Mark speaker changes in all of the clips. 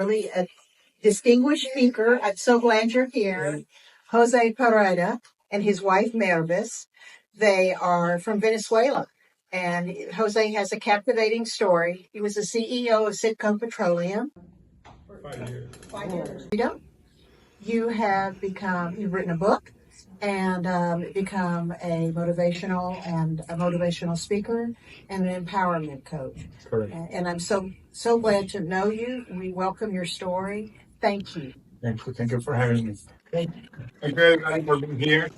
Speaker 1: really a distinguished speaker. I'm so glad you're here. Jose Pereira and his wife Mervis. They are from Venezuela. And Jose has a captivating story. He was the CEO of Citgo Petroleum. 5 years. 5 years. You've written a book and become a motivational speaker and an empowerment coach. Correct. And I'm so glad to know you. We welcome your story. Thank you. Thank you for having me. Thank you. Thank you everybody for being here.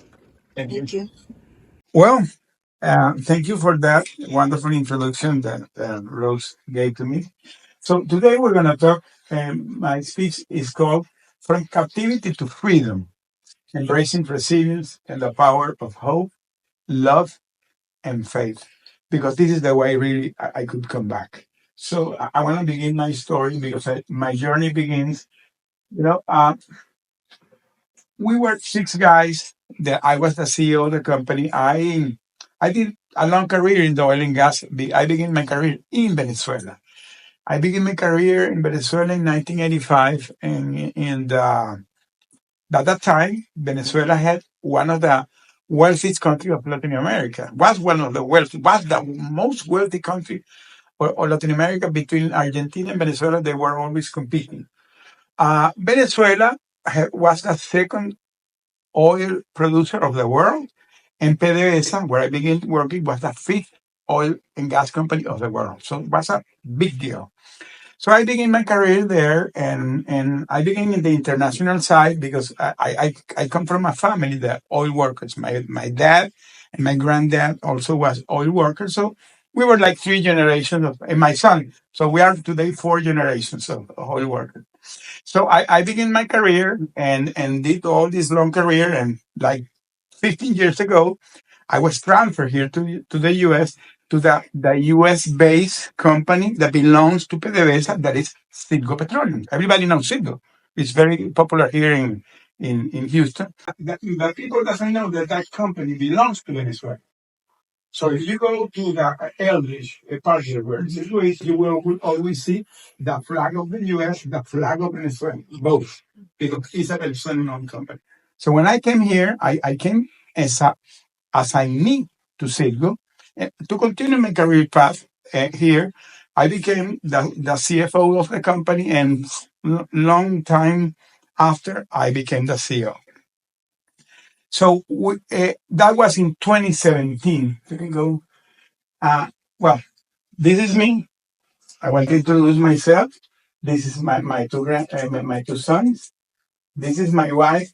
Speaker 1: Thank you. Well, thank you for that wonderful introduction that Rose gave to me. So today we're going to talk, my speech is called From Captivity to Freedom, Embracing Resilience and the Power of Hope, Love, and Faith. Because this is the way really I could come back. So I want to begin my story because my journey begins, you know, we were six guys that I was the CEO of the company. I did a long career in the oil and gas. I began my career in Venezuela. I began my career in Venezuela in 1985, and at that time, Venezuela had one of the wealthiest countries of Latin America. Was the most wealthy country of Latin America. Between Argentina and Venezuela, they were always competing. Venezuela was the second oil producer of the world, and PDVSA, where I began working, was the fifth oil and gas company of the world. So it was a big deal. So I began my career there, and I began in the international side because I come from a family that oil workers. My dad and my granddad also was oil workers. So we were like three generations and my son. So we are today four generations of oil workers. So I began my career and did all this long career, and like 15 years ago, I was transferred here to the US, to the US based company that belongs to PDVSA, that is Citgo Petroleum. Everybody knows Citgo. It's very popular here in Houston. The people doesn't know that that company belongs to Venezuela. So if you go to the Eldridge party where Citgo is, you will always see the flag of the US, the flag of Venezuela, both, because it's a Venezuelan company. So when I came here, I came as a assignee to Citgo to continue my career path here. I became the CFO of the company, and long time after, I became the CEO. So that was in 2017. You can go. Well, this is me. I want to introduce myself. This is my two sons. This is my wife.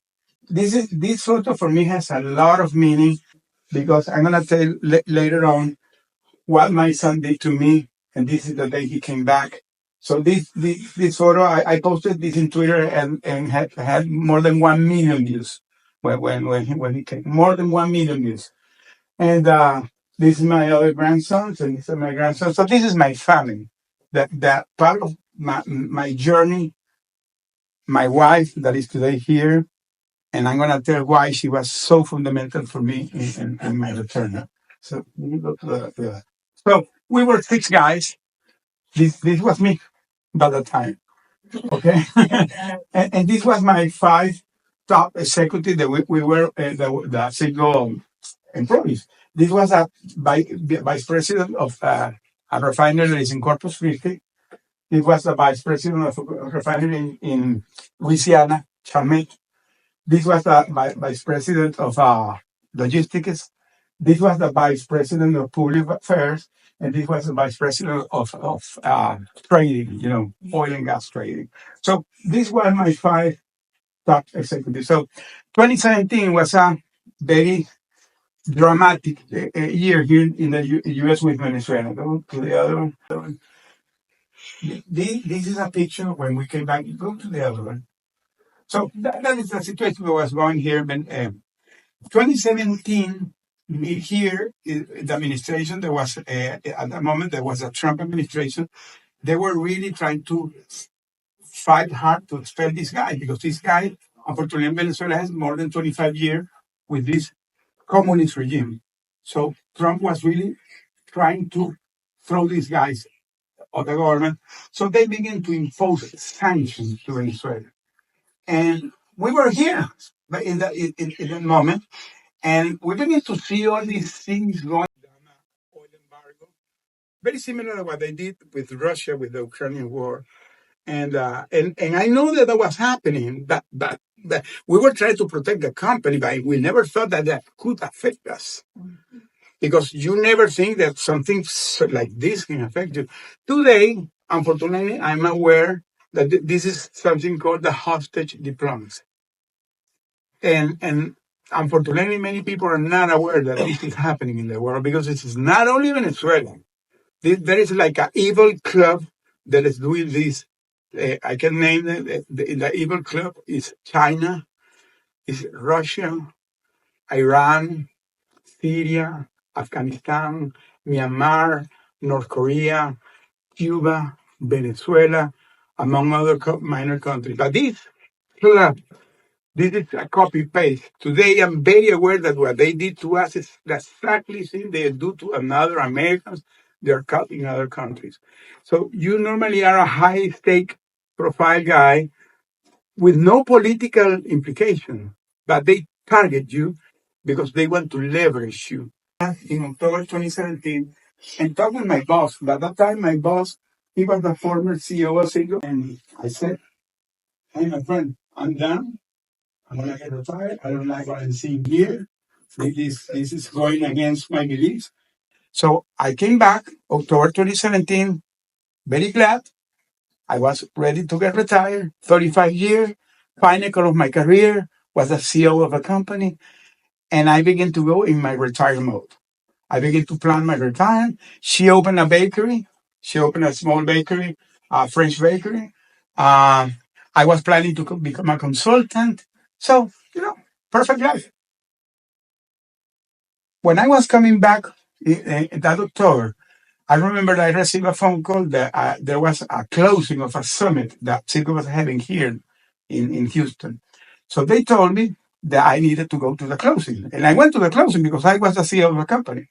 Speaker 1: This photo for me has a lot of meaning because I'm gonna tell later on what my son did to me, and this is the day he came back. So this photo, I posted this in Twitter and had more than 1 million views when he came, more than 1 million views. And this is my other grandsons, and these are my grandsons. So this is my family. That part of my journey, my wife that is today here, and I'm gonna tell why she was so fundamental for me in my return. So let me go to so we were six guys. This was me by the time. Okay, and this was my five top executive that we were the single employees. This was a vice president of a refinery that is in Corpus Christi. He was the vice president of a refinery in Louisiana, Chalmette. This was the vice president of logistics. This was the vice president of public affairs, and this was the vice president of trading, oil and gas trading. So these were my five top executives. So 2017 was a very dramatic year here in the U.S. with Venezuela. Go to the other one. This is a picture when we came back. Go to the other one. So that is the situation that was going here. 2017, here, the administration, there was, at the moment, there was a Trump administration. They were really trying to fight hard to expel this guy because this guy, unfortunately, Venezuela has more than 25 years with this communist regime. So Trump was really trying to throw these guys of the government. So they began to impose sanctions to Venezuela. And we were here in that moment, and we began to see all these things going down, oil embargo, very similar to what they did with Russia with the Ukrainian war. And I know that was happening, but we were trying to protect the company, but we never thought that that could affect us because you never think that something like this can affect you. Today, unfortunately, I'm aware that this is something called the hostage diplomacy. And unfortunately, many people are not aware that this is happening in the world because it is not only Venezuela. There is like an evil club that is doing this. I can name the evil club is China, is Russia, Iran, Syria, Afghanistan, Myanmar, North Korea, Cuba, Venezuela, among other minor countries. But this is a copy paste. Today, I'm very aware that what they did to us is exactly the same they do to another Americans. They're caught in other countries. So you normally are a high stake profile guy with no political implication, but they target you because they want to leverage you. In October 2017, and talked with my boss. By that time, my boss, he was the former CEO of Citgo, and I said, "Hey, my friend, I'm done. I'm gonna get retired. I don't like what I'm seeing here. This is going against my beliefs." So I came back October 2017, very glad. I was ready to get retired, 35 years, pinnacle of my career, was a CEO of a company, and I began to go in my retire mode. I began to plan my retirement. She opened a bakery. She opened a small bakery, a French bakery. Um, I was planning to become a consultant. So, perfect life. When I was coming back in that October, I remember I received a phone call that there was a closing of a summit that Citgo was having here in Houston. So they told me that I needed to go to the closing. And I went to the closing because I was the CEO of the company.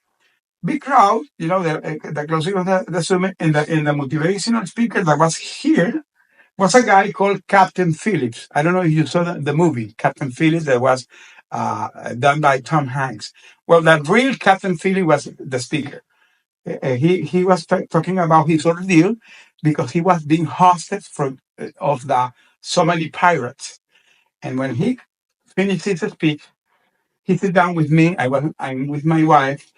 Speaker 1: Big crowd, the closing of the summit, and the motivational speaker that was here was a guy called Captain Phillips. I don't know if you saw the movie, Captain Phillips, that was done by Tom Hanks. Well, that real Captain Phillips was the speaker. He was talking about his ordeal because he was being hostage of the Somali pirates. And when he finished his speech, he sat down with me. I'm with my wife,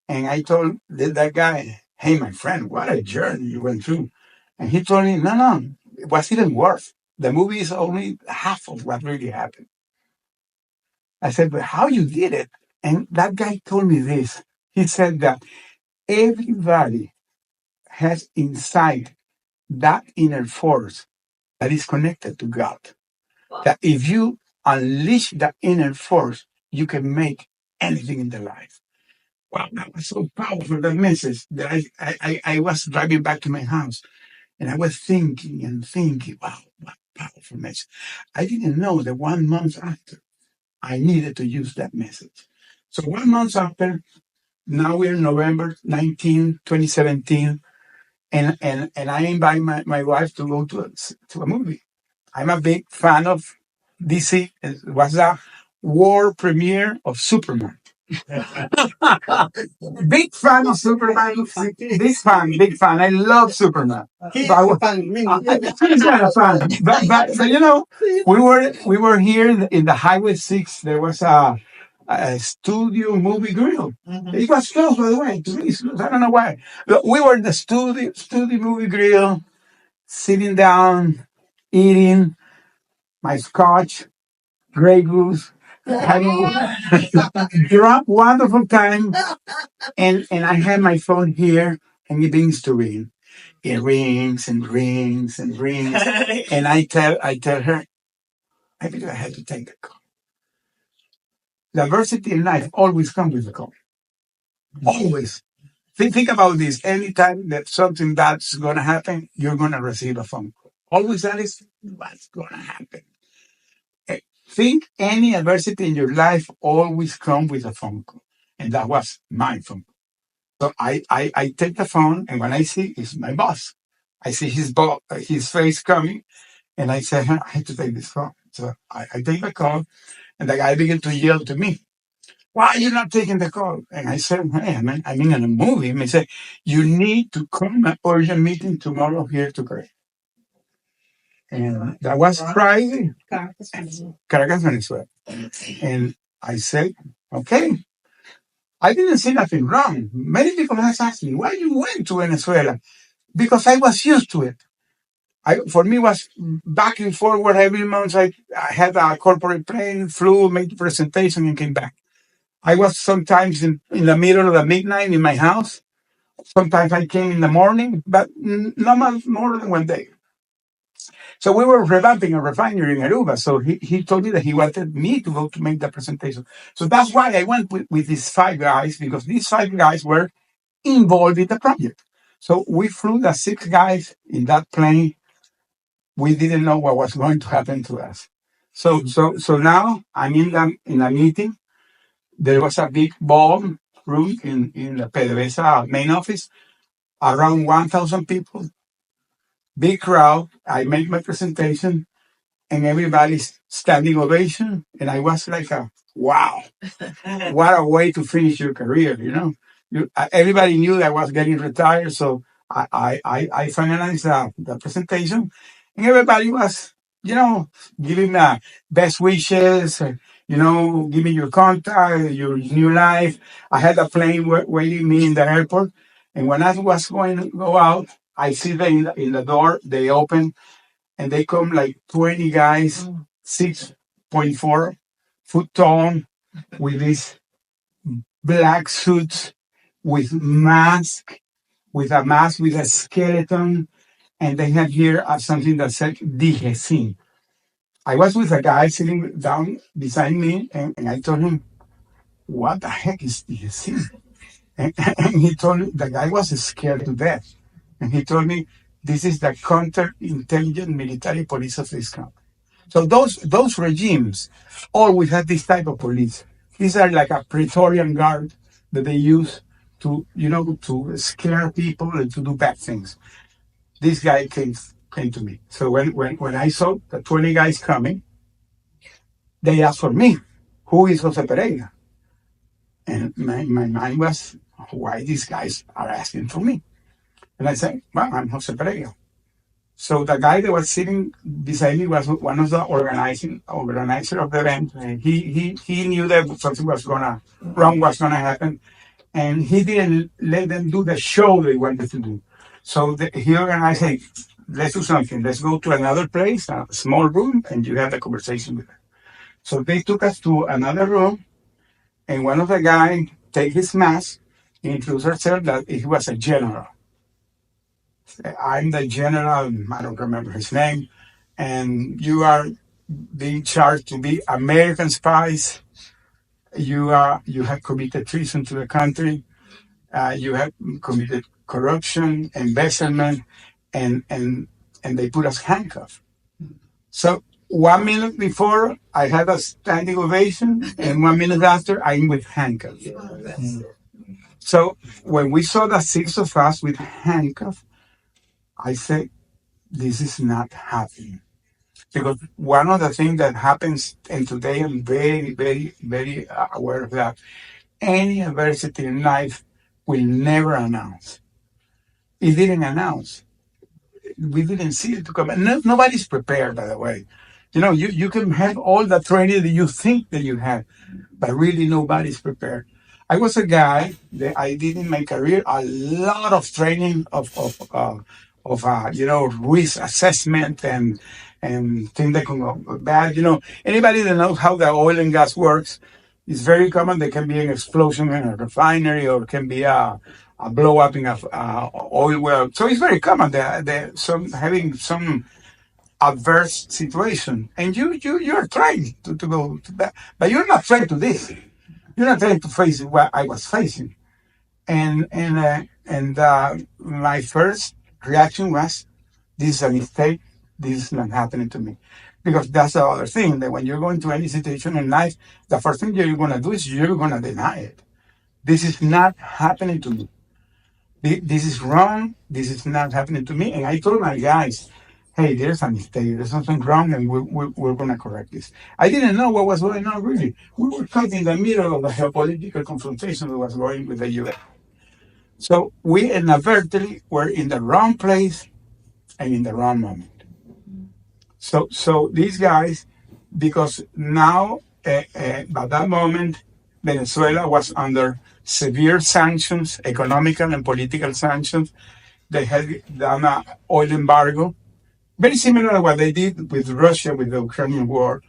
Speaker 1: and I told that guy, "Hey, my friend, what a journey you went through." And he told me, "No, it was even worse. The movie is only half of what really happened." I said, "But how you did it?" And that guy told me this. He said that everybody has inside that inner force that is connected to God. That if you unleash that inner force, you can make anything in the life. Wow, that was so powerful, that message that I was driving back to my house and I was thinking and thinking, wow, what powerful message. I didn't know that 1 month after, I needed to use that message. So 1 month after, now we're November 19, 2017, and I invite my wife to go to a movie. I'm a big fan of DC. It was a world premiere of Superman. Big fan of Superman. Big fan. I love Superman. He's a fan. He's not a fan. But we were here in the Highway 6. There was a studio movie grill. It was closed, by the way. I don't know why. But we were in the studio movie grill, sitting down, eating my scotch, Grey Goose, having drunk, wonderful time. And I have my phone here, and it begins to ring. It rings and rings and rings. And I tell her, I believe I had to take the call. The adversity in life always comes with a call. Always. Think about this. Anytime that something that's going to happen, you're going to receive a phone call. Always that is what's going to happen. Think any adversity in your life always comes with a phone call. And that was my phone call. So I take the phone, and when I see it's my boss. I see his face coming, and I said, I have to take this call. So I take the call, and the guy began to yell to me, why are you not taking the call? And I said, hey, I'm in a movie. And he said, you need to come an urgent meeting tomorrow here to Korea. And that was Friday, Caracas, Venezuela. And I said, okay. I didn't see nothing wrong. Many people have asked me, why you went to Venezuela? Because I was used to it. For me, was back and forward every month. I had a corporate plane, flew, made the presentation, and came back. I was sometimes in the middle of the midnight in my house. Sometimes I came in the morning, but not much more than one day. So we were revamping a refinery in Aruba. So he told me that he wanted me to go to make the presentation. So that's why I went with these 5 guys, because these 5 guys were involved in the project. So we flew the 6 guys in that plane. We didn't know what was going to happen to us. So now I'm in a meeting. There was a big ballroom in the PDVSA main office, around 1,000 people, big crowd. I make my presentation, and everybody's standing ovation. And I was like, wow, what a way to finish your career, everybody knew that I was getting retired. So I finalized the presentation, and everybody was, giving best wishes, giving your contact, your new life. I had a plane waiting me in the airport. And when I was going to go out, I see them in the door, they open, and they come like 20 guys, 6.4 foot tall, with these black suits, with with a mask with a skeleton, and they had here something that said DGC. I was with a guy sitting down beside me, and I told him, what the heck is DGC? And he told me, the guy was scared to death. And he told me, this is the counterintelligence military police of this country. So those regimes always had this type of police. These are like a Praetorian guard that they use to scare people and to do bad things. This guy came to me. So when I saw the 20 guys coming, they asked for me. Who is Jose Pereira? And my mind was, why these guys are asking for me? And I said, well, I'm Jose Pereira. So the guy that was sitting beside me was one of the organizer of the event. And he knew that something wrong was gonna happen, and he didn't let them do the show they wanted to do. So he organized, hey, let's do something. Let's go to another place, a small room, and you have the conversation with them. So they took us to another room, and one of the guys take his mask, introduce herself that he was a general. I'm the general, I don't remember his name, and you are being charged to be American spies. You have committed treason to the country. You have committed corruption, embezzlement, and they put us handcuffed. So 1 minute before, I had a standing ovation, and 1 minute after, I'm with handcuffs. So when we saw the 6 of us with handcuffs, I said, this is not happening. Because one of the things that happens, and today I'm very, very, very aware of that, any adversity in life will never announce. It didn't announce. We didn't see it to come. And nobody's prepared, by the way. You can have all the training that you think that you have, but really nobody's prepared. I was a guy that I did in my career a lot of training of risk assessment and things that can go bad. Anybody that knows how the oil and gas works, it's very common. There can be an explosion in a refinery, or can be a blow up in a oil well. So it's very common that having some adverse situation, and you're trying to go to that, but you're not trained to this. You're not trying to face what I was facing, and my first reaction was, "This is a mistake. This is not happening to me," because that's the other thing, that when you're going to any situation in life, the first thing you're going to do is you're going to deny it. This is not happening to me. This is wrong. This is not happening to me. And I told my guys, hey, there's a mistake. There's something wrong, and we're going to correct this. I didn't know what was going on, really. We were caught in the middle of the geopolitical confrontation that was going with the U.S. So we inadvertently were in the wrong place and in the wrong moment. So these guys, because now, by that moment, Venezuela was under severe sanctions, economical and political sanctions. They had done an oil embargo, very similar to what they did with Russia with the Ukrainian war.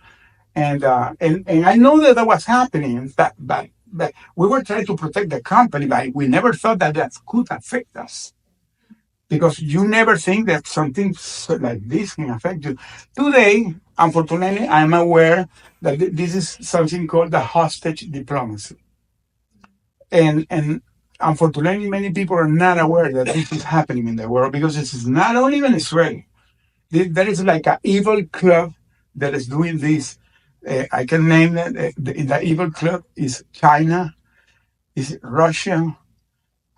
Speaker 1: And I know that was happening, but we were trying to protect the company, but we never thought that that could affect us because you never think that something like this can affect you. Today, unfortunately, I'm aware that this is something called the hostage diplomacy. And unfortunately, many people are not aware that this is happening in the world because this is not only Venezuela. There is like an evil club that is doing this. I can name that. The evil club is China, is Russia,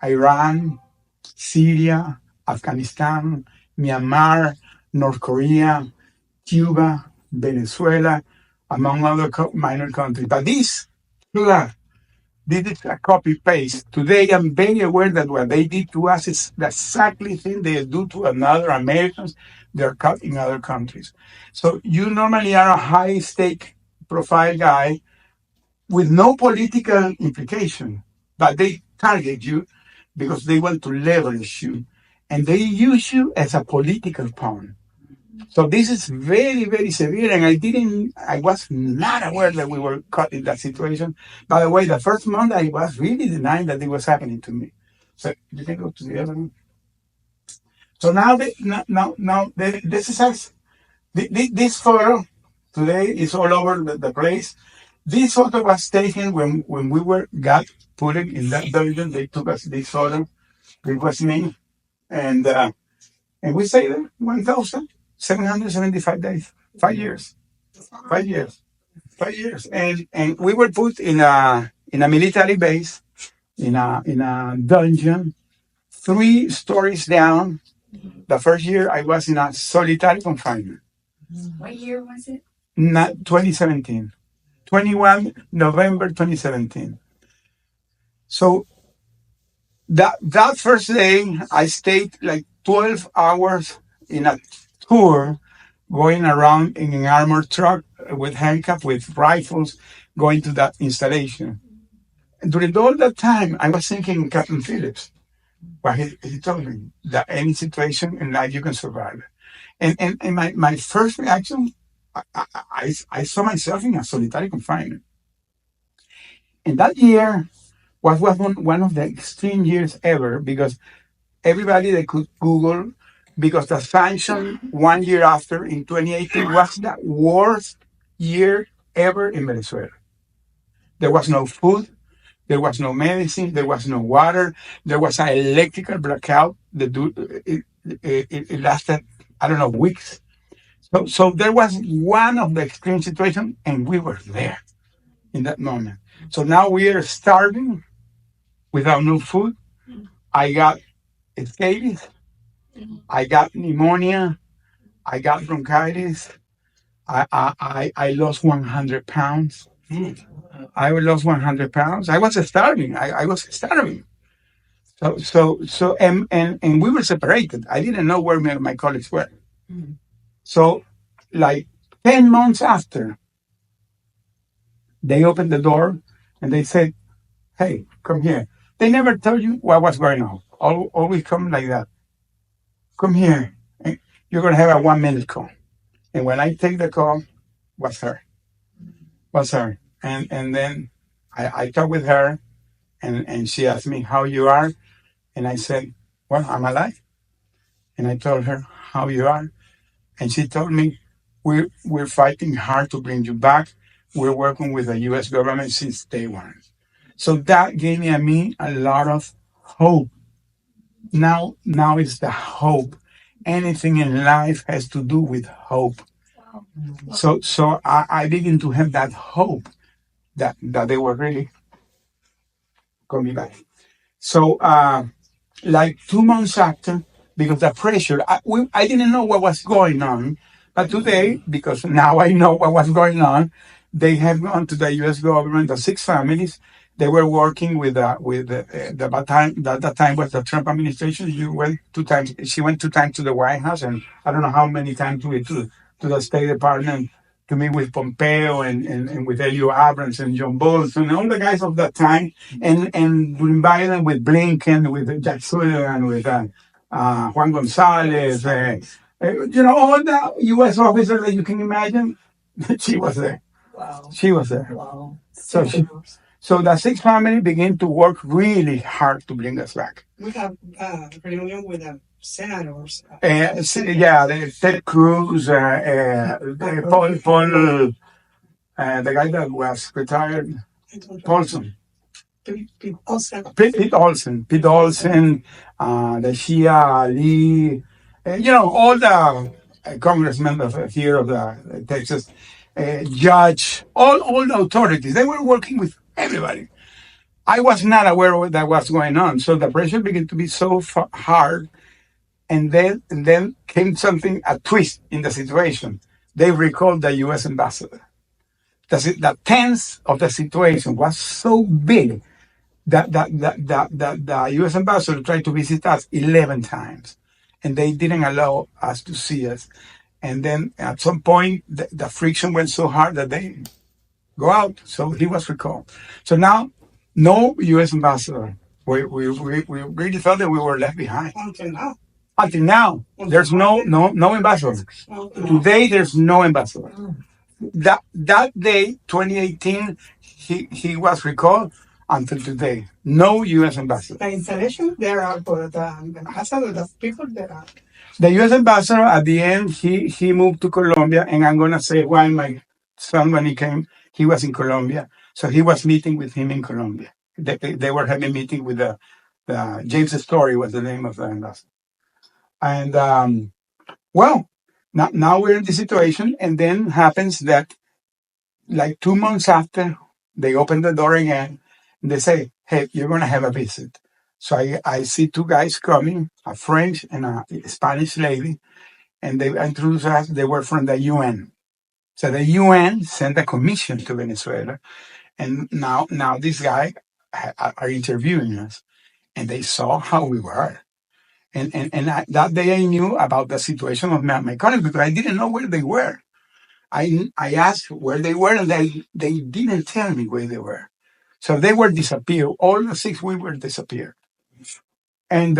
Speaker 1: Iran, Syria, Afghanistan, Myanmar, North Korea, Cuba, Venezuela, among other minor countries. But this is a copy paste. Today, I'm very aware that what they did to us is the exactly thing they do to another Americans. They're caught in other countries. So you normally are a high stake profile guy with no political implication, but they target you because they want to leverage you and they use you as a political pawn. So this is very, very severe, and I was not aware that we were caught in that situation. By the way, the first month I was really denying that it was happening to me. So you can go to the other one. So now, this is us. This photo today is all over the place. This photo was taken when we got put in that dungeon. They took us this photo. It was me, and and we stayed there 1,775 days, 5 years, 5 years, 5 years, and we were put in a military base in a dungeon, 3 stories down. The first year I was in a solitary confinement.
Speaker 2: What year was it?
Speaker 1: Not 2017, 21 November 2017. So that first day I stayed like 12 hours in a tour going around in an armored truck with handcuffs, with rifles, going to that installation. And during all that time, I was thinking Captain Phillips, but he told me that any situation in life you can survive. And my first reaction, I saw myself in a solitary confinement. And that year was one of the extreme years ever because everybody that could Google, because the sanction 1 year after in 2018 was the worst year ever in Venezuela. There was no food, there was no medicine, there was no water, there was an electrical blackout that it lasted, I don't know, weeks. So there was one of the extreme situations, and we were there in that moment. So now we are starving without no food. I got scabies, I got pneumonia, I got bronchitis. I lost 100 pounds. I lost 100 pounds. I was starving. I was starving. And we were separated. I didn't know where my colleagues were. So, like 10 months after, they opened the door and they said, hey, come here. They never told you what was going on. Always come like that. Come here. You're going to have a 1 minute call. And when I take the call, was her. Was her. And then I talked with her and she asked me how you are. And I said, well, I'm alive. And I told her how you are. And she told me, we're fighting hard to bring you back. We're working with the US government since day one. So that gave me a lot of hope. Now is the hope. Anything in life has to do with hope. So I begin to have that hope that they were really coming back. So like 2 months after, because the pressure, I didn't know what was going on. But today, because now I know what was going on, they have gone to the U.S. government, the six families. They were working the time that time was the Trump administration. You went 2 times. She went 2 times to the White House, and I don't know how many times to the State Department to meet with Pompeo and with Elio Abrams and John Bolton and all the guys of that time, and during Biden with Blinken, with Jack Sullivan, with Juan Gonzalez, all the U.S. officers that you can imagine. She was there. Wow. She was there. Wow. So the six family began to work really hard to bring us back. We have a reunion with the senators. Yeah, Ted Cruz, Paul, the guy that was retired, Paulson. Pete Olson, the Shia Lee, all the congressmen here of the Texas, judge, all the authorities. They were working with everybody. I was not aware of that was going on, so the pressure began to be so hard, and then came a twist in the situation. They recalled the U.S. ambassador. The tense of the situation was so big the U.S. ambassador tried to visit us 11 times, and they didn't allow us to see us. And then at some point, the friction went so hard that they go out. So he was recalled. So now, no U.S. ambassador. We really felt that we were left behind. Until now, there's no ambassador. Today, there's no ambassador. That day, 2018, he was recalled. Until today, no U.S. ambassador. The installation there are for the ambassador, the people there are. The U.S. ambassador at the end, he moved to Colombia, and I'm gonna say why my son, when he came, he was in Colombia, so he was meeting with him in Colombia. They were having a meeting with the James Story was the name of the ambassador, and well, now we're in this situation, and then happens that like 2 months after, they open the door again. And they say, "Hey, you're going to have a visit." So I see two guys coming, a French and a Spanish lady, and they introduced us. They were from the UN. So the UN sent a commission to Venezuela, and now this guy are interviewing us, and they saw how we were. And that day I knew about the situation of my colleagues because I didn't know where they were. I asked where they were, and they didn't tell me where they were. So they were disappeared. All the six we were disappeared. And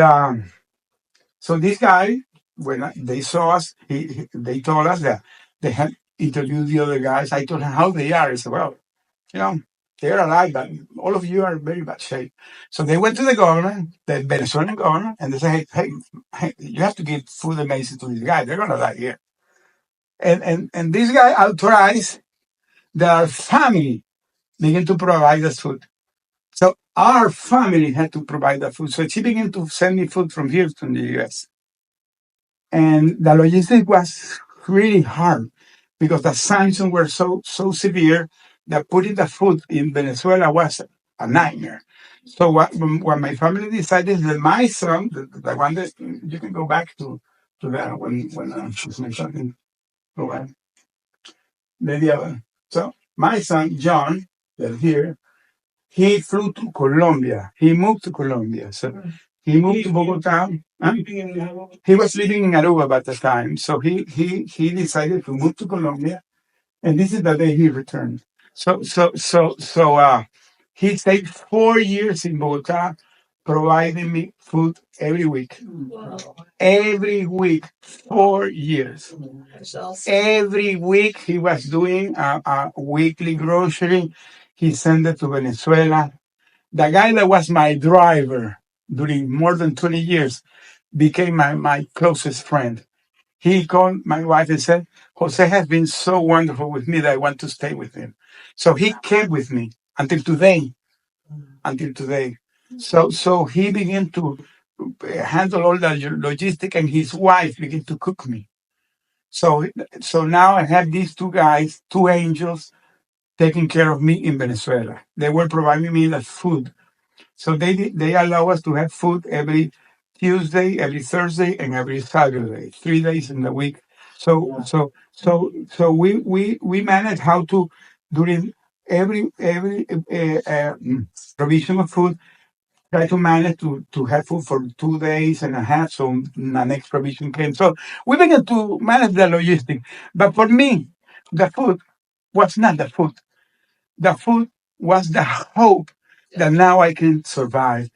Speaker 1: so this guy, when they saw us, they told us that they had interviewed the other guys. I told him how they are. I said, well, you know, they're alive, but all of you are in very bad shape. So they went to the government, the Venezuelan government, and they said, hey, you have to give food and medicine to these guys. They're going to die here. And this guy authorized that our family began to provide us food. So our family had to provide the food. So she began to send me food from here to the US. And the logistics was really hard because the sanctions were so severe that putting the food in Venezuela was a nightmare. So what my family decided that my son, the one that you can go back to that when she's my son, go back. The other. So my son John, that here, he flew to Colombia. He moved to Colombia. So he moved to Bogota. Huh? He was living in Aruba at the time. So he decided to move to Colombia. And this is the day he returned. So he stayed 4 years in Bogota, providing me food every week. Wow. Every week, 4 years. Every week he was doing a weekly grocery. He sent it to Venezuela. The guy that was my driver during more than 20 years became my closest friend. He called my wife and said, Jose has been so wonderful with me that I want to stay with him. So he came with me until today. Until today. So he began to handle all the logistic, and his wife began to cook me. So now I have these two guys, two angels, taking care of me in Venezuela. They were providing me the food. So they allow us to have food Tuesday, every Thursday, and every Saturday, 3 days in the week. So we manage how to during every provision of food try to manage to have food for 2 days and a half. So the next provision came. So we began to manage the logistics. But for me, the food was not the food. The food was the hope that now I can survive.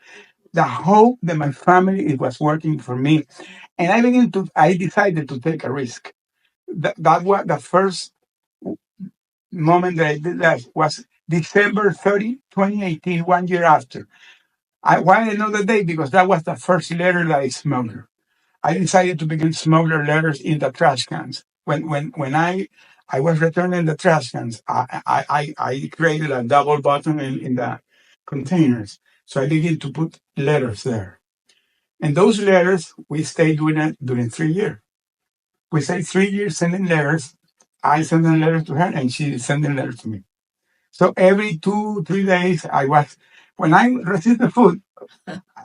Speaker 1: The hope that my family it was working for me. And I decided to take a risk. That was the first moment that I did that was December 30, 2018, 1 year after. Why I know the date? Because that was the first letter that I smuggled. I decided to begin smuggling letters in the trash cans. When I was returning the trash cans, I created a double button in the containers. So I began to put letters there. And those letters, we stayed doing it during 3 years. We stayed 3 years sending letters. I sending letters to her, and she sending letters to me. So every 2, 3 days, when I received the food,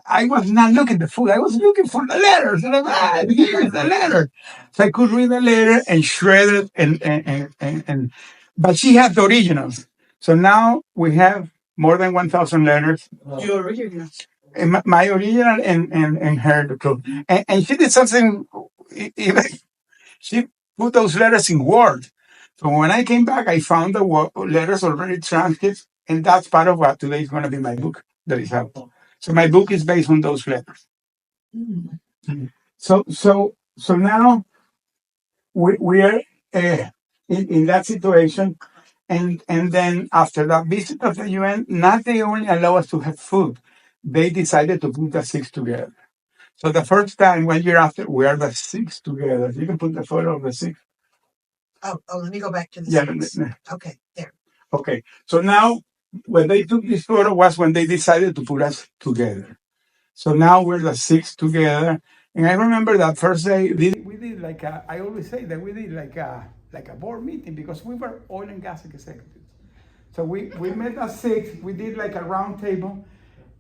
Speaker 1: I was not looking at the food. I was looking for the letters. And here's the letter. So I could read the letter and shred it. But she had the originals. So now we have more than 1,000 letters. Your original. And my original and her. And she did something, even she put those letters in Word. So when I came back, I found the letters already transcribed, and that's part of what today is going to be my book that is out. So my book is based on those letters. Mhm. So now we are in that situation, and then after that visit of the UN, not they only allow us to have food, they decided to put the six together. So the first time, 1 year after, we are the six together. You can put the photo of the six. Let me go back to the six. Okay, there. Okay, so now when they took this photo was when they decided to put us together. So now we're the six together. And I remember that first day we did like I always say that we did like a board meeting because we were oil and gas executives. So we met at six, we did like a round table,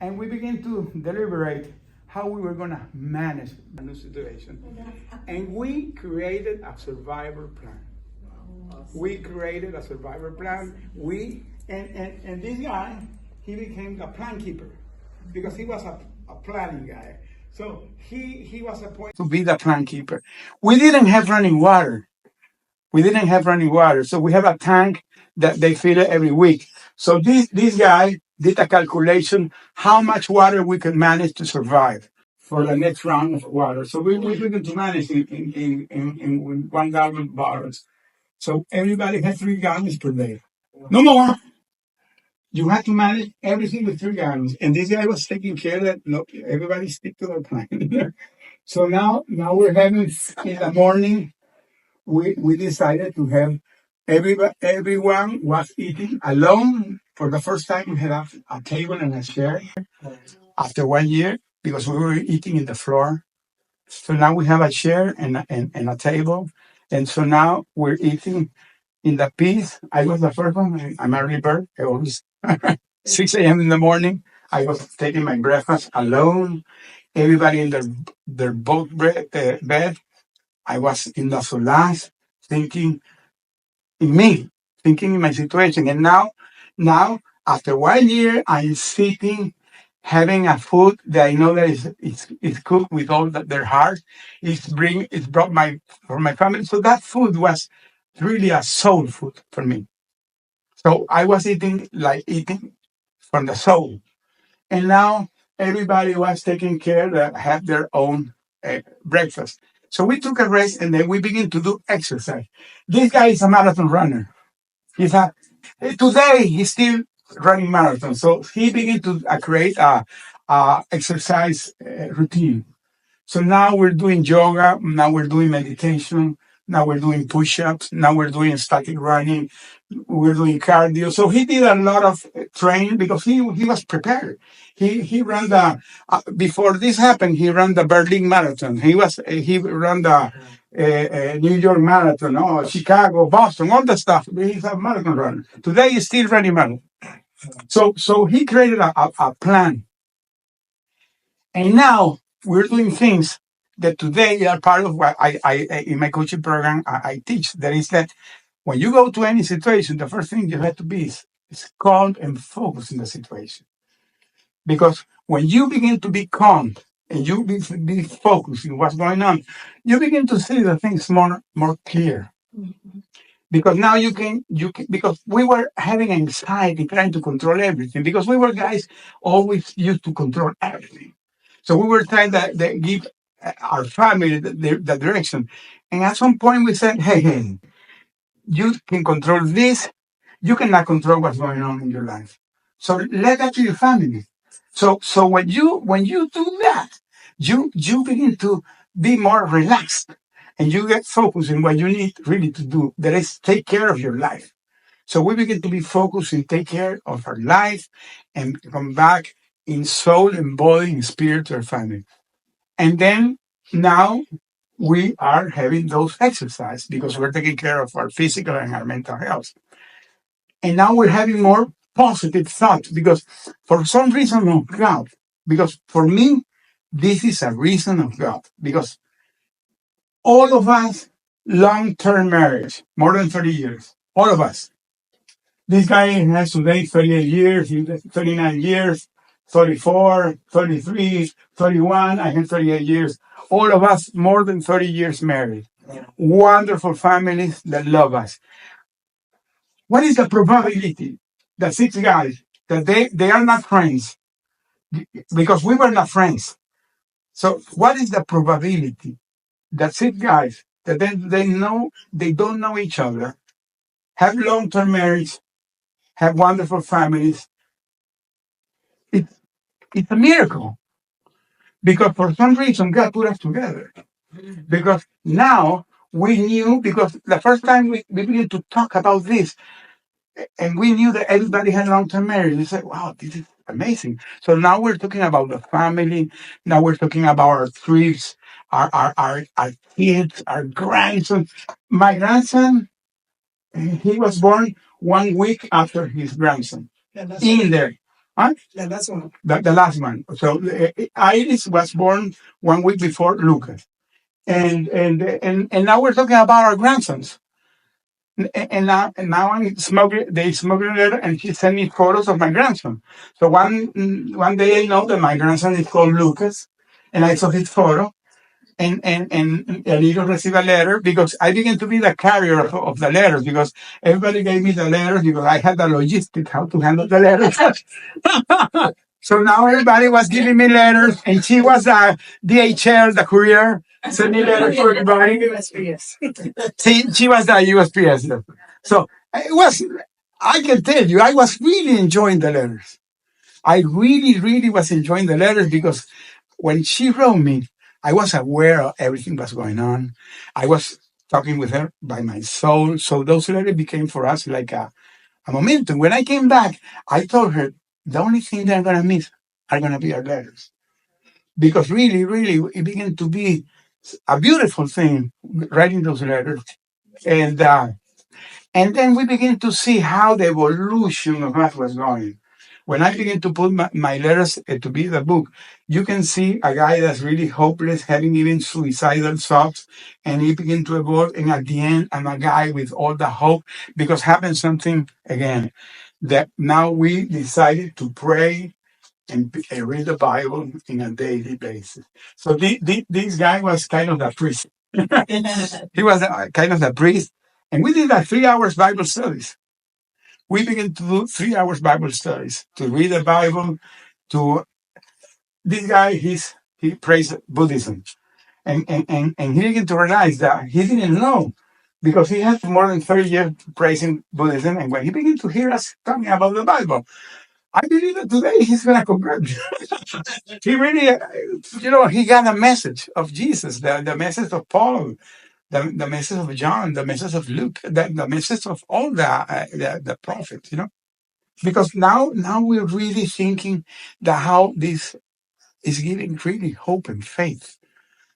Speaker 1: and we began to deliberate how we were gonna manage the new situation. And we created a survivor plan. We created a survivor plan. And this guy, he became the plan keeper because he was a planning guy. So he was appointed to be the plan keeper. We didn't have running water. We didn't have running water. So we have a tank that they fill it every week. So this guy did a calculation how much water we could manage to survive for the next round of water. So we began to manage in 1 gallon bottles. So everybody has 3 gallons per day. No more. You have to manage everything with 3 gallons. And this guy was taking care that no, everybody stick to their plan. So now we're having in the morning, we decided to have everyone was eating alone. For the first time, we had a table and a chair after 1 year because we were eating in the floor. So now we have a chair and a table. And so now we're eating in the peace. I was the first one. I'm an early bird. I always 6 a.m. in the morning. I was taking my breakfast alone. Everybody in their boat bed. I was in the solas thinking in me, thinking in my situation. And now after 1 year, I'm sitting having a food that I know that is cooked with all their heart. It's brought for my family. So that food was really a soul food for me. So I was eating from the soul. And now everybody was taking care that have their own breakfast. So we took a rest and then we begin to do exercise. This guy is a marathon runner. Today he's still running marathon. So he began to create a exercise routine. So now we're doing yoga. Now we're doing meditation. Now we're doing push-ups. Now we're doing static running. We're doing cardio. So he did a lot of training because he was prepared. He ran the before this happened. He ran the Berlin Marathon. He ran the New York Marathon, Chicago, Boston, all the stuff. He's a marathon runner. Today he's still running marathon. So he created a plan. And now we're doing things that today are part of what I in my coaching program I teach. That is that when you go to any situation, the first thing you have to be is calm and focused in the situation. Because when you begin to be calm and you be focused in what's going on, you begin to see the things more clear. Because now you can because we were having anxiety trying to control everything because we were guys always used to control everything. So we were trying to give our family the direction. And at some point we said, hey, you can control this. You cannot control what's going on in your life. So let that to your family. So when you do that, you begin to be more relaxed and you get focused in what you need really to do. That is take care of your life. So we begin to be focused and take care of our life and come back in soul and body and spirit to our family. And then now we are having those exercises because we're taking care of our physical and our mental health. And now we're having more positive thoughts because for some reason of God, because for me, this is a reason of God. Because all of us, long-term marriage, more than 30 years, all of us. This guy has today 38 years, 39 years, 34, 33, 31, I have 38 years. All of us more than 30 years married. Wonderful families that love us. What is the probability that six guys, that they are not friends? Because we were not friends. So what is the probability that six guys, that they don't know each other, have long-term marriage, have wonderful families? It's, it's a miracle. Because for some reason, God put us together. Because now we knew, because the first time we began to talk about this, and we knew that everybody had long-term marriage. We said, wow, this is amazing. So now we're talking about the family. Now we're talking about our trips, our kids, our grandson. My grandson, he was born 1 week after his grandson. In there. Huh? The last one. So Iris was born 1 week before Lucas. And now we're talking about our grandsons. And now they smuggled her, and she sent me photos of my grandson. So one day I know that my grandson is called Lucas, and I saw his photo, and I need to receive a letter because I began to be the carrier of the letters because everybody gave me the letters because I had the logistics how to handle the letters. So now everybody was giving me letters, and she was the DHL, the courier, sent me letters for everybody. USPS. She was the USPS. So it was, I can tell you, I was really enjoying the letters. I really, really was enjoying the letters because when she wrote me, I was aware of everything that's going on. I was talking with her by my soul. So those letters became for us like a momentum. When I came back, I told her the only thing that I'm going to miss are going to be our letters. Because really, really, it began to be a beautiful thing writing those letters. And and then we begin to see how the evolution of that was going. When I begin to put my letters to be the book, you can see a guy that's really hopeless, having even suicidal thoughts, and he begin to evolve. And at the end, I'm a guy with all the hope because happened something again that now we decided to pray and read the Bible in a daily basis. So this guy was kind of the priest. He was kind of the priest. And we did 3 hours Bible studies. We began to do 3 hours Bible studies to read the Bible. To this guy, he prays Buddhism, and he began to realize that he didn't know because he had more than 30 years praising Buddhism. And when he began to hear us talking about the Bible, I believe that today he's going to convert. He really, he got a message of Jesus, the message of Paul, the message of John, the message of Luke, the message of all the prophets, because now we're really thinking that how this is giving really hope and faith.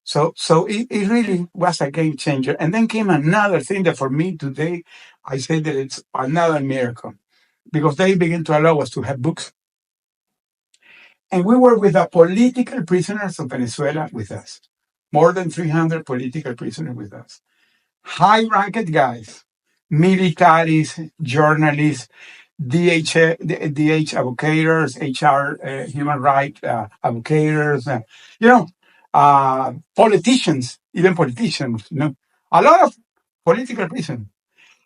Speaker 1: So it really was a game changer. And then came another thing that for me today, I say that it's another miracle because they begin to allow us to have books. And we were with the political prisoners of Venezuela with us. More than 300 political prisoners with us. High-ranked guys, militaries, journalists, DH advocates, HR, human rights advocates, politicians, even politicians, a lot of political prisoners.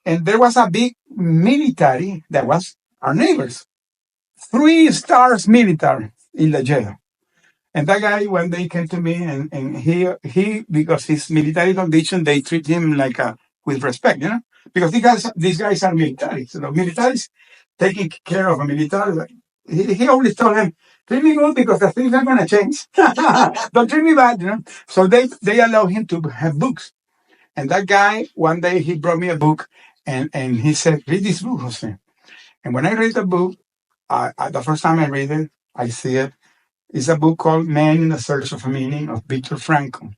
Speaker 1: And there was a big military that was our neighbors, 3 stars military in the jail. And that guy one day came to me and he because his military condition, they treat him like with respect, because these guys are military. So the militaries taking care of a military. He always told him, treat me good because the things are gonna change. Don't treat me bad. So they allow him to have books. And that guy, one day he brought me a book and he said, read this book, Jose. And when I read the book, the first time I read it, I see it. It's a book called Man in the Search of a Meaning of Viktor Frankl.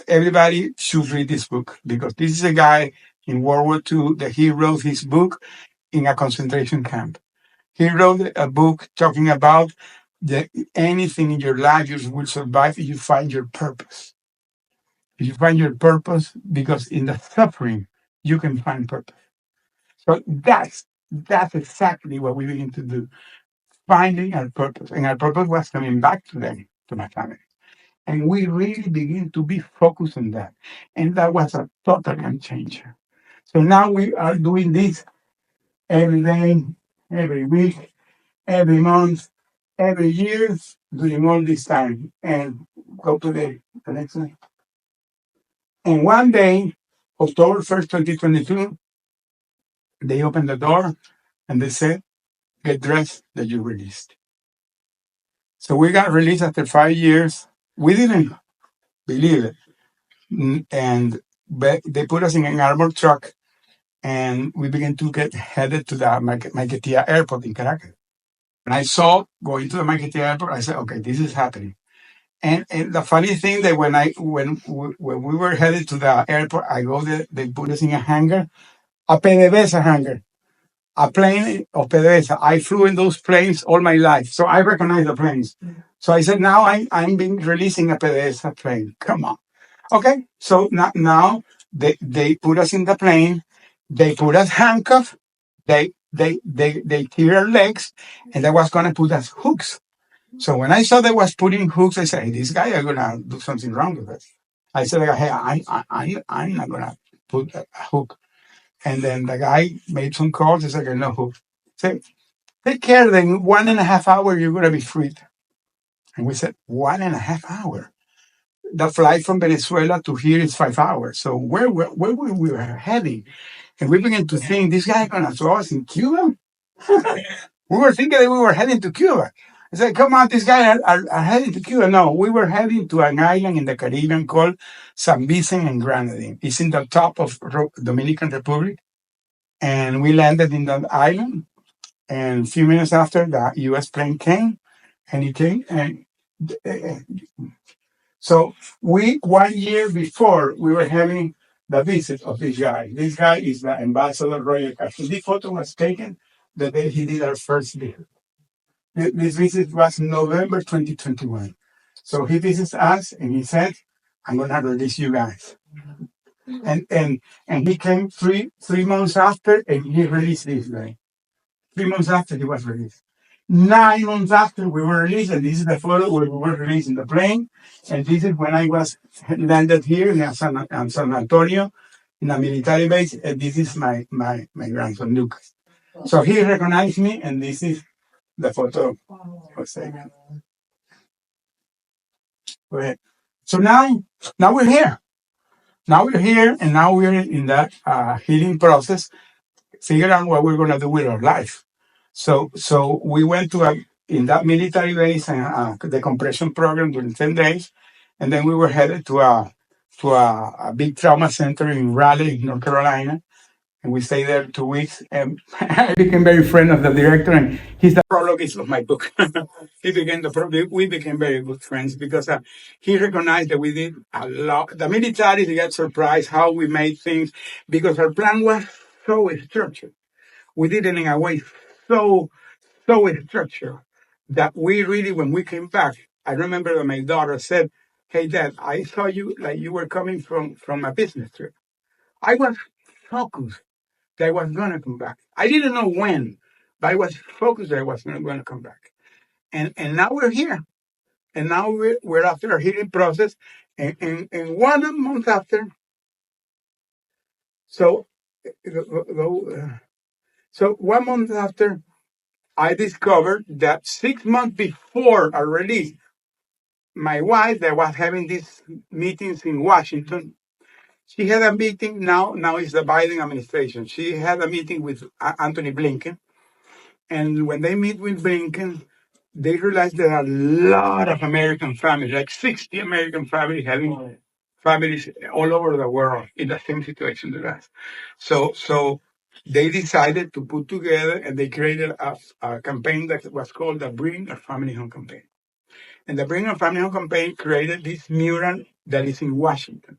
Speaker 1: Everybody should read this book because this is a guy in World War II that he wrote his book in a concentration camp. He wrote a book talking about that anything in your life you will survive if you find your purpose. If you find your purpose, because in the suffering you can find purpose. So that's exactly what we begin to do, finding our purpose. And our purpose was coming back to them, to my family. And we really begin to be focused on that. And that was a total game changer. So now we are doing this every day, every week, every month, every year, during all this time. And go to the next one. And one day, October 1st, 2022, they opened the door and they said, get dressed that you released. So we got released after 5 years. We didn't believe it. And they put us in an armored truck and we began to get headed to the Maiquetía airport in Caracas. When I saw going to the Maiquetía airport, I said, okay, this is happening. And the funny thing that when we were headed to the airport, I go there, they put us in a hangar, a PDVSA hangar, a plane of PDVSA. I flew in those planes all my life, so I recognize the planes. So I said, now I'm being releasing a PDVSA plane. Come on. Okay, so now they put us in the plane, they put us handcuffed, they tear our legs, and they was gonna put us hooks. So when I saw they was putting hooks, I said, hey, this guy are gonna do something wrong with us. I said, hey, I'm not gonna put a hook. And then the guy made some calls. He said, okay, no hook. Say, take care. Then 1.5 hours you're gonna be freed. And we said, 1.5 hours. The flight from Venezuela to here is 5 hours. So where we were heading? And we began to think, this guy is going to throw us in Cuba? We were thinking that we were heading to Cuba. I said, come on, these guys are heading to Cuba. No, we were heading to an island in the Caribbean called San Vicente and Grenadine. It's in the top of Dominican Republic. And we landed in that island. And a few minutes after, the U.S. plane came. And it came. And so 1 year before, we were having the visit of this guy. This guy is the Ambassador Royal Castro. This photo was taken the day he did our first visit. This visit was November 2021. So he visits us and he said, I'm going to release you guys. And he came three months after and he released this guy. 3 months after he was released. 9 months after we were released, and this is the photo where we were released in the plane. And this is when I was landed here in San Antonio in a military base. And this is my grandson, Lucas. So he recognized me, and this is the photo. Jose. Go ahead. So now we're here. Now we're here, and now we're in that healing process, figure out what we're going to do with our life. So we went in that military base and the compression program during 10 days. And then we were headed to a big trauma center in Raleigh, North Carolina. And we stayed there 2 weeks. And I became very friend of the director, and he's the prologuist of my book. We became very good friends because he recognized that we did a lot. The military got surprised how we made things because our plan was so structured. We did it in a way so structured that we really, when we came back, I remember that my daughter said, "Hey, Dad, I saw you like you were coming from a business trip." I was focused that I was gonna come back. I didn't know when, but I was focused that I was gonna come back. And now we're here, and now we're after a healing process, and 1 month after, so so 1 month after, I discovered that 6 months before our release, my wife that was having these meetings in Washington, she had a meeting now it's the Biden administration. She had a meeting with Anthony Blinken, and when they meet with Blinken, they realized there are a lot of American families, like 60 American families having families all over the world in the same situation as us. So they decided to put together and they created a campaign that was called the Bring Our Family Home campaign. And the Bring Our Family Home campaign created this mural that is in Washington.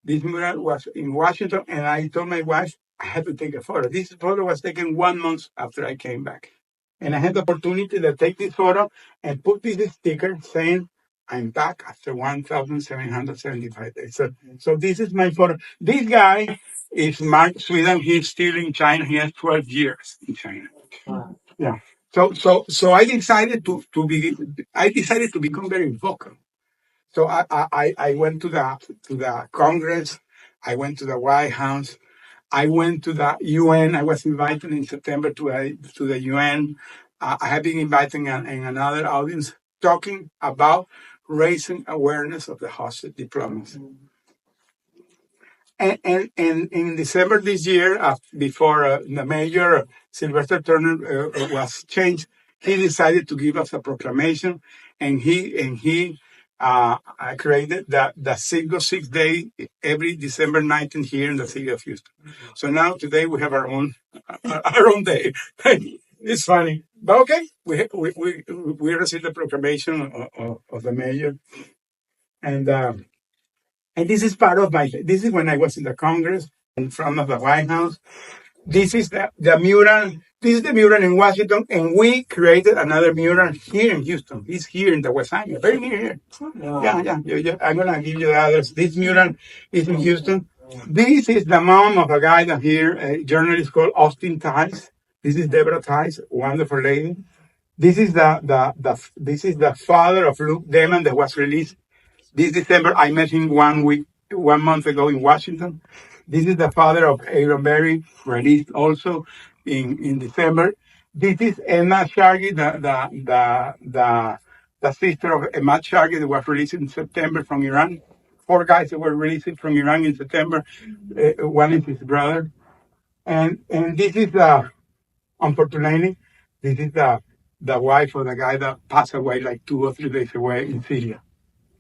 Speaker 1: This mural was in Washington, and I told my wife I had to take a photo. This photo was taken 1 month after I came back. And I had the opportunity to take this photo and put this sticker saying, "I'm back after 1,775 days." So this is my photo. This guy is Mark Sweden. He's still in China. He has 12 years in China. Yeah. So I decided to become very vocal. So I went to the Congress. I went to the White House. I went to the UN. I was invited in September to the UN. I have been invited in another audience talking about raising awareness of the hostage diplomacy. And in December this year, before the mayor, Sylvester Turner, was changed, he decided to give us a proclamation, and he created the Citgo 6 day every December 19th here in the city of Houston. So now today we have our own day. It's funny, but okay. We received the proclamation of the mayor, and. And this is part of my. This is when I was in the Congress in front of the White House. This is the mural. This is the mural in Washington, and we created another mural here in Houston. It's here in the West Side, very near here. Yeah. I'm gonna give you the others. This mural is in Houston. This is the mom of a guy that here, a journalist called Austin Tice. This is Deborah Tice, wonderful lady. This is the father of Luke Demon that was released this December. I met him 1 month ago in Washington. This is the father of Aaron Berry, released also in December. This is Emma Shargi, the sister of Emma Shargi that was released in September from Iran. 4 guys that were released from Iran in September. One is his brother. And this is unfortunately, this is the wife of the guy that passed away like 2 or 3 days away in Syria.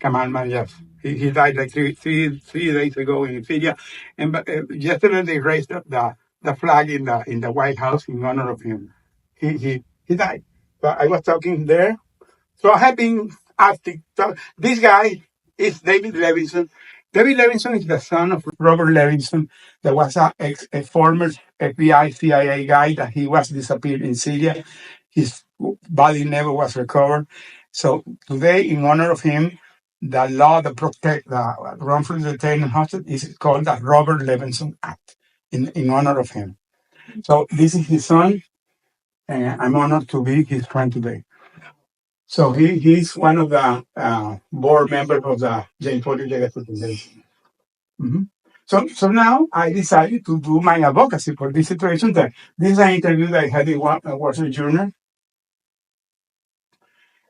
Speaker 1: Kamal Marias. He died like three days ago in Syria, and yesterday they raised up the flag in the White House in honor of him. He died. So I was talking there. So I have been acting. So this guy is David Levinson. David Levinson is the son of Robert Levinson, that was a former FBI CIA guy that he was disappeared in Syria. His body never was recovered. So today, in honor of him, the law that protects the wrongfully detained and hostage is called the Robert Levinson Act in honor of him. So this is his son, and I'm honored to be his friend today. So he's one of the board members of the James Foley Legacy Foundation. Mhm. So now I decided to do my advocacy for this situation. This is an interview that I had in Wall Street Journal,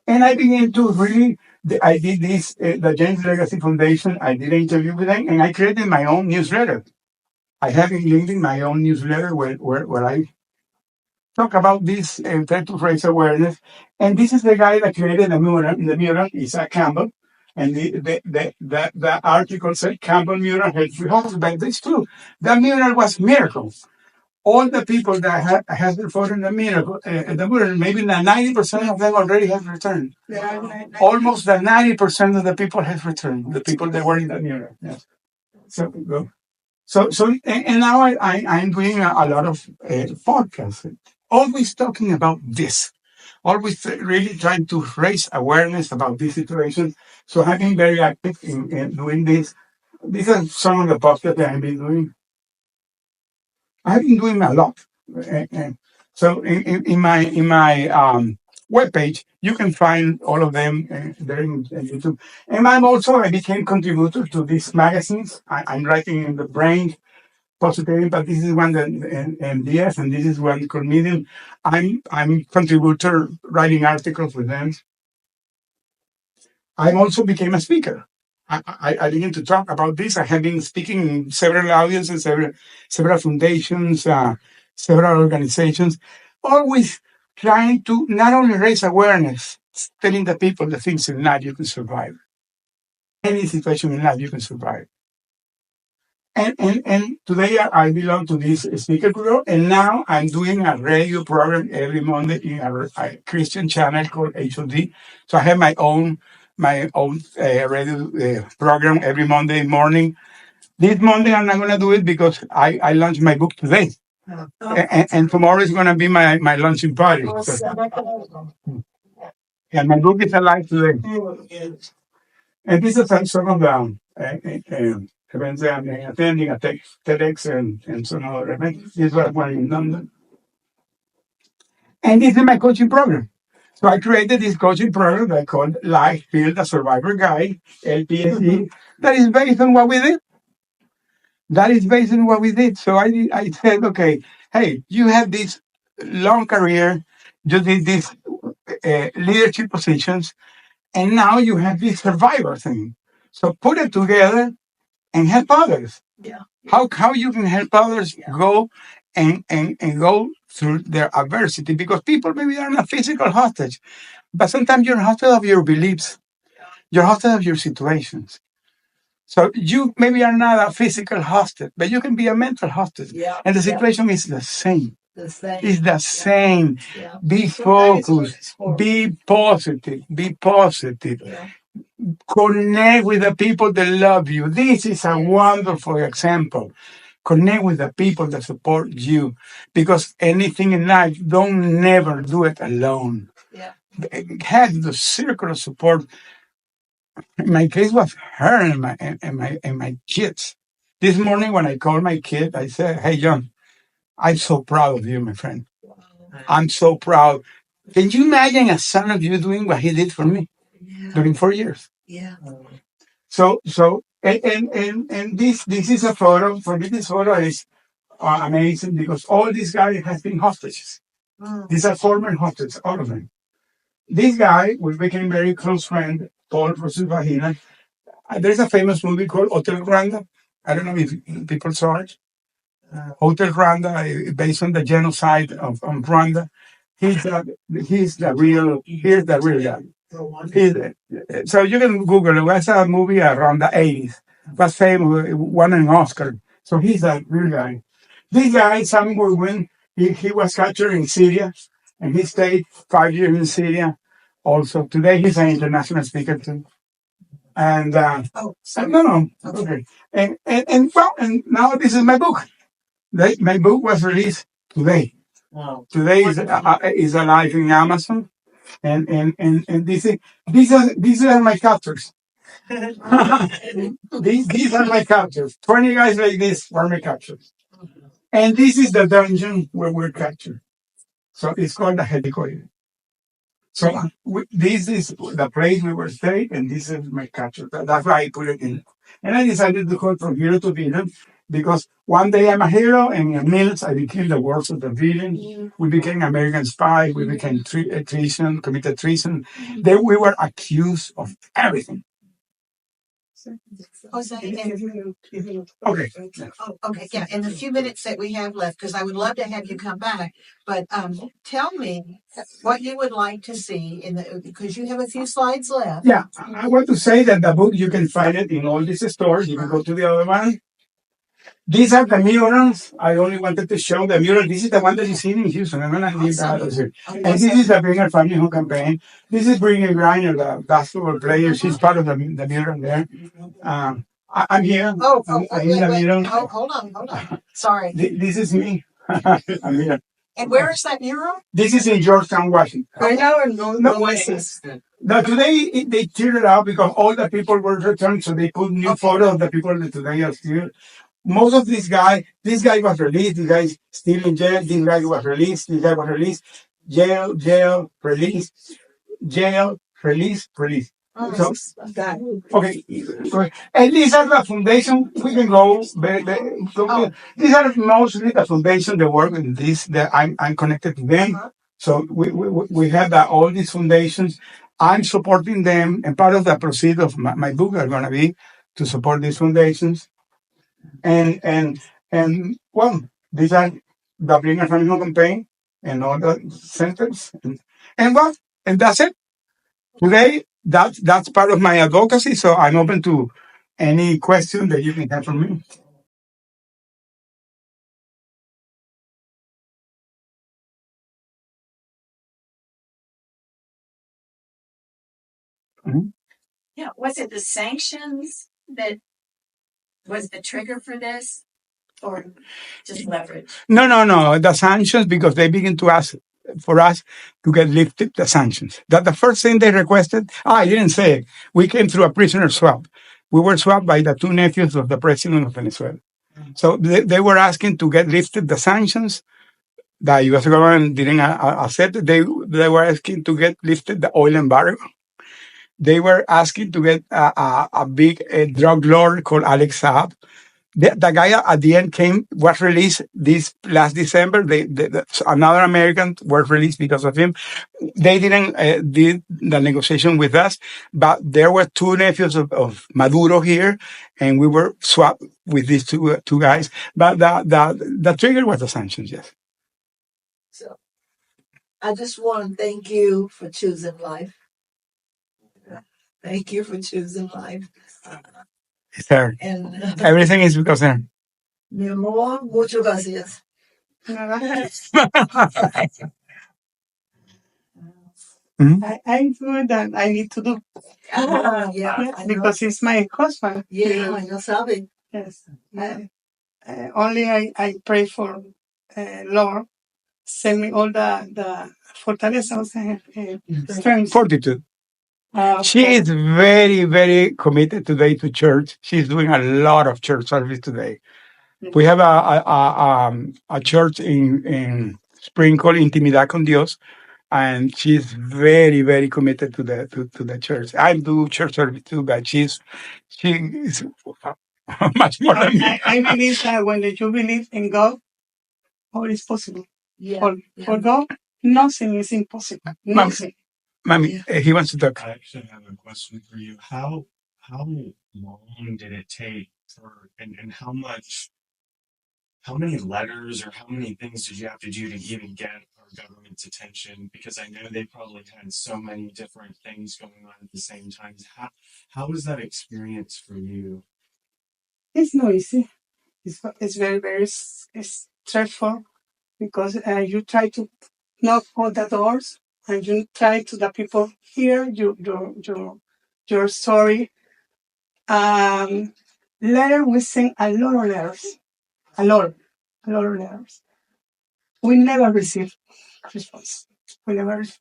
Speaker 1: and I began to really. I did this, the James Legacy Foundation. I did an interview with them, and I created my own newsletter. I have in LinkedIn my own newsletter where I talk about this and try to raise awareness. And this is the guy that created the mural. The mural is Campbell. And the article said Campbell mural had 3 but it's true. The mural was miracles. All the people that has been photo in the mural, maybe 90% of them already have returned. Almost the 90% of the people have returned. The people that were in the mural. Yes. So go. And now I'm doing a lot of podcasts, always talking about this. always really trying to raise awareness about this situation. So I've been very active in doing this. These are some of the posts that I've been doing. I've been doing a lot. And so in my webpage, you can find all of them there in YouTube. And I became contributor to these magazines. I'm writing in the brain positive impact. This is one that MDS, and this is one called Medium. I'm contributor writing articles with them. I also became a speaker. I began to talk about this. I have been speaking in several audiences, several foundations, several organizations, always trying to not only raise awareness, telling the people the things in life you can survive. Any situation in life you can survive. And today I belong to this speaker group, and now I'm doing a radio program every Monday in a Christian channel called HOD. So I have my own radio program every Monday morning. This Monday I'm not gonna do it because I launched my book today, and tomorrow is gonna be my launching party. And my book is alive today. And this is some of the events that I'm attending at TEDx and some other events. This was one in London. And this is my coaching program. So I created this coaching program that I called Life Build a Survivor Guide, LPSE, that is based on what we did. That is based on what we did. So I said, okay, hey, you have this long career, you did these leadership positions, and now you have this survivor thing. So put it together and help others. How you can help others go and go through their adversity, because people maybe are not physical hostage, but sometimes you're hostage of your beliefs, you're hostage of your situations. So you maybe are not a physical hostage, but you can be a mental hostage. And the situation is the same. It's the same. Be focused, be positive, be positive. Connect with the people that love you. This is a wonderful example. Connect with the people that support you, because anything in life, don't never do it alone. Have the circle of support. In my case was her and my kids. This morning when I called my kid, I said, "Hey John, I'm so proud of you, my friend. I'm so proud. Can you imagine a son of you doing what he did for me during 4 years?" So this is a photo. For me, this photo is amazing because all these guys have been hostages. These are former hostages, all of them. This guy, we became very close friend, Paul versus Vagina. There's a famous movie called Hotel Rwanda. I don't know if people saw it. Hotel Rwanda, based on the genocide of Rwanda. He's the real guy. So you can Google it. It was a movie around the 80s. Was famous, won an Oscar. So he's a real guy. This guy, Sam Goodwin, he was captured in Syria, and he stayed 5 years in Syria. Also, today he's an international speaker too. And no, okay. And now this is my book. My book was released today. Today is alive in Amazon, and these are my captors. These are my captures. 20 guys like this were my captures. And this is the dungeon where we're captured. So it's called the headquarters. So this is the place we were staying, and this is my capture. That's why I put it in. And I decided to go from hero to villain because one day I'm a hero, and in minutes I became the worst of the villain. We became American spy. We became treason, committed treason. Then we were accused of everything.
Speaker 3: Jose,
Speaker 1: Okay.
Speaker 3: okay, yeah, in the few minutes that we have left, because I would love to have you come back, but tell me what you would like to see because you have a few slides left.
Speaker 1: Yeah, I want to say that the book, you can find it in all these stores. You can go to the other one. These are the murals. I only wanted to show the mural. This is the one that you see in Houston. I'm gonna leave that as it. And this is the Bringer Family Home campaign. This is Bringer Griner, the basketball player. She's part of the mural there. I'm here.
Speaker 3: Oh,
Speaker 1: I'm in the
Speaker 3: wait.
Speaker 1: middle.
Speaker 3: Oh, hold on. Sorry.
Speaker 1: This is me. I'm here.
Speaker 3: And where is that mural?
Speaker 1: This is in Georgetown, Washington.
Speaker 3: Right now, or no
Speaker 1: is. Now today they cleared it out because all the people were returned, so they put new photos of the people that today are still. Most of this guy was released. This guy's still in jail. This guy was released. This guy was released. Jail, release, jail, release. So, okay, and these are the foundation. We can go. These are mostly the foundation that work in this. That I'm connected to them. So we have that all these foundations. I'm supporting them, and part of the proceeds of my book are going to be to support these foundations. And well, these are the Bring a Family Home campaign and all the centers. And well, and that's it. Today, that's part of my advocacy. So I'm open to any question that you can have from me. Mhm.
Speaker 2: Yeah, was it the sanctions that was the trigger for this, or just leverage?
Speaker 1: No. The sanctions, because they begin to ask for us to get lifted the sanctions. That the first thing they requested, I didn't say it. We came through a prisoner swap. We were swapped by the two nephews of the president of Venezuela. So they were asking to get lifted the sanctions. The U.S. government didn't accept it. They were asking to get lifted the oil embargo. They were asking to get a big drug lord called Alex Saab. The guy at the end was released this last December. Another American was released because of him. They didn't did the negotiation with us, but there were two nephews of Maduro here, and we were swapped with these two guys. But the trigger was the sanctions, yes.
Speaker 3: So I just want to thank you for choosing life. Thank you for choosing life.
Speaker 1: It's her.
Speaker 3: And
Speaker 1: Everything is because of her.
Speaker 3: mi amor, muchas gracias. I do that I need to do. Yeah, because it's my husband. Yeah, I know, sabe. Yes. Only I pray for Lord, send me all the fortalezas and strength.
Speaker 1: Fortitude. She is very, very committed today to church. She's doing a lot of church service today. We have a church in Spring called Intimidad con Dios, and she's very, very committed to the church. I do church service too, but she is much more than me. I believe that when you believe in God, all is possible. Yeah. For God, nothing is impossible. Nothing. Mommy, he wants to talk.
Speaker 4: I actually have a question for you. How long did it take for and how many letters or how many things did you have to do to even get our government's attention? Because I know they probably had so many different things going on at the same time. How was that experience for you?
Speaker 3: It's not easy. It's very, very stressful because you try to knock all the doors and you try to the people hear your story. Letter, we send a lot of letters. A lot of letters. We never receive response. We never receive.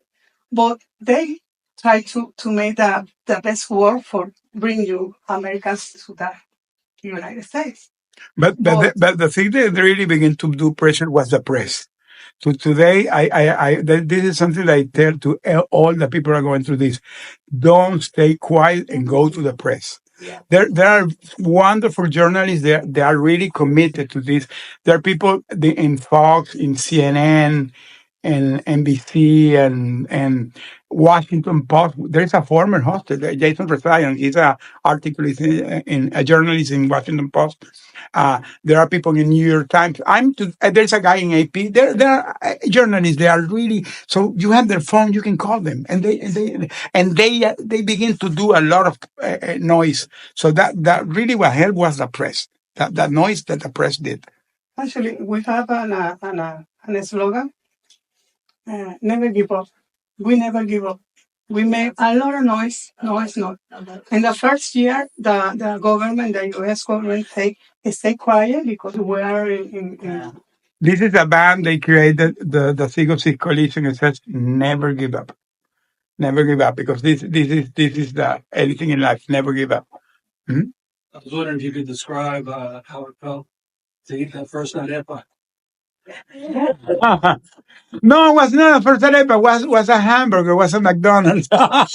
Speaker 3: But they try to make the best work for bring you Americans to the United States.
Speaker 1: But the thing that really began to do pressure was the press. So today, this is something that I tell to all the people who are going through this. Don't stay quiet and go to the press.
Speaker 3: Yeah.
Speaker 1: There are wonderful journalists. They are really committed to this. There are people in Fox, in CNN, and NBC, and Washington Post. There's a former host, Jason Ryan. He's a articulist in a journalist in Washington Post. There are people in New York Times. There's a guy in AP. There are journalists. They are really, so you have their phone. You can call them, and they begin to do a lot of noise. So that really what helped was the press. That noise that the press did. Actually, we have an slogan. Never give up. We never give up. We made a lot of noise. In the first year, the government, the U.S. government, stay quiet because we are in This is a band they created, the Citgo coalition. It says never give up. Never give up, because this is the anything in life. Never give up. Hmm?
Speaker 5: I was wondering if you could describe how it felt to eat that first arepa.
Speaker 1: No, it was not a first arepa. Was a hamburger. It was a McDonald's. I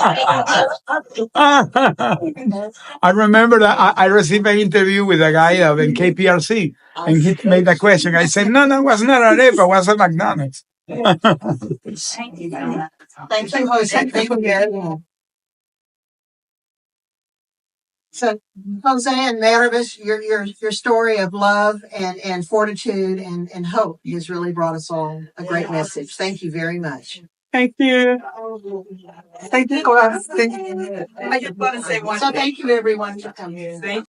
Speaker 1: remember that I received an interview with a guy in KPRC, and he made that question. I said, no, it was not a arepa. It was a McDonald's.
Speaker 2: Thank you. Thank you, Jose. Thank you. So, Jose and Maravich, your story of love and fortitude and hope has really brought us all a great message. Thank you very much.
Speaker 3: Thank you. Thank you.
Speaker 2: I just want to say one. So thank you everyone for coming.